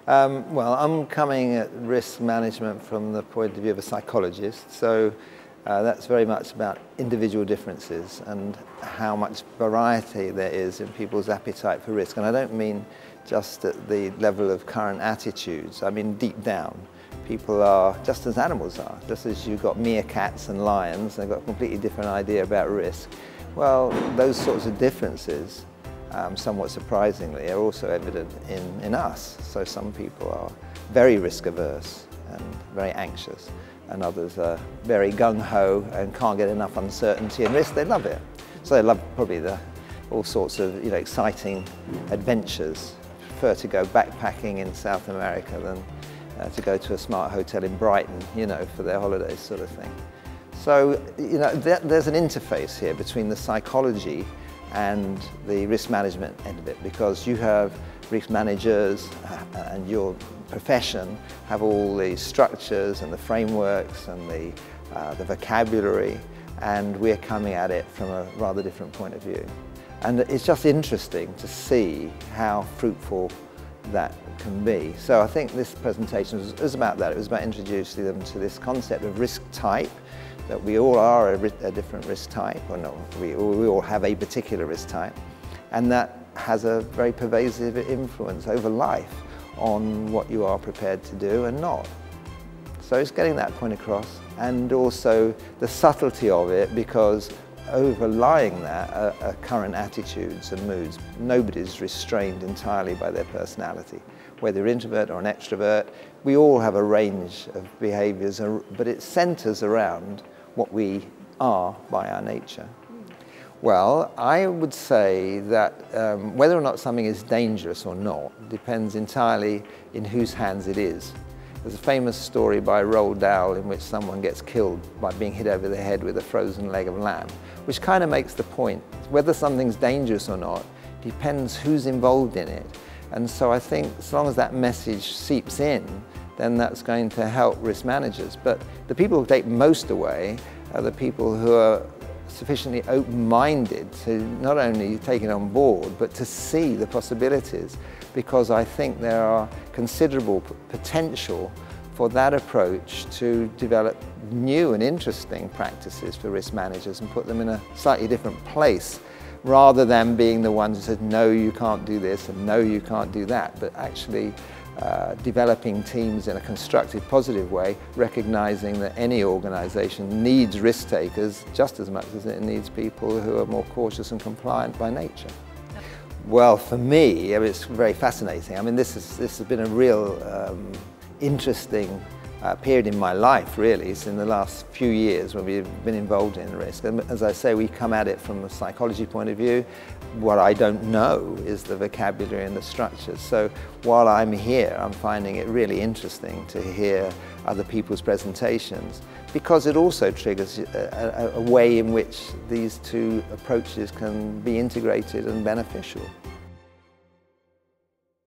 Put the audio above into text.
Well, I'm coming at risk management from the point of view of a psychologist, so that's very much about individual differences and how much variety there is in people's appetite for risk. And I don't mean just at the level of current attitudes, I mean deep down. People are just as animals are, just as you've got meerkats and lions, they've got a completely different idea about risk. Well, those sorts of differences, somewhat surprisingly, are also evident in us. So some people are very risk averse and very anxious, and others are very gung-ho and can't get enough uncertainty and risk. They love it. So they love probably all sorts of exciting adventures. Prefer to go backpacking in South America than to go to a smart hotel in Brighton, for their holidays sort of thing. So, there's an interface here between the psychology and the risk management end of it, because you have risk managers and your profession have all the structures and the frameworks and the vocabulary, and we're coming at it from a rather different point of view. And it's just interesting to see how fruitful that can be. So I think this presentation was about that. It was about introducing them to this concept of risk type, that we all are a different risk type, or no, we all have a particular risk type, and that has a very pervasive influence over life on what you are prepared to do and not. So it's getting that point across, and also the subtlety of it, because overlying that are current attitudes and moods. Nobody's restrained entirely by their personality. Whether you're introvert or an extrovert, we all have a range of behaviours, but it centres around what we are by our nature. Well, I would say that whether or not something is dangerous or not depends entirely in whose hands it is. There's a famous story by Roald Dahl in which someone gets killed by being hit over the head with a frozen leg of lamb, which kind of makes the point. Whether something's dangerous or not depends who's involved in it. And so I think as long as that message seeps in, then that's going to help risk managers. But the people who take most away are the people who are sufficiently open-minded to not only take it on board, but to see the possibilities, because I think there are considerable potential for that approach to develop new and interesting practices for risk managers and put them in a slightly different place, rather than being the ones who said, no, you can't do this and no, you can't do that, but actually developing teams in a constructive, positive way, recognizing that any organization needs risk takers just as much as it needs people who are more cautious and compliant by nature. Well, for me, it's very fascinating. I mean, this has been a real interesting period in my life, really. It's in the last few years when we've been involved in risk. And as I say, we come at it from a psychology point of view. What I don't know is the vocabulary and the structures. So while I'm here, I'm finding it really interesting to hear other people's presentations, because it also triggers a way in which these two approaches can be integrated and beneficial.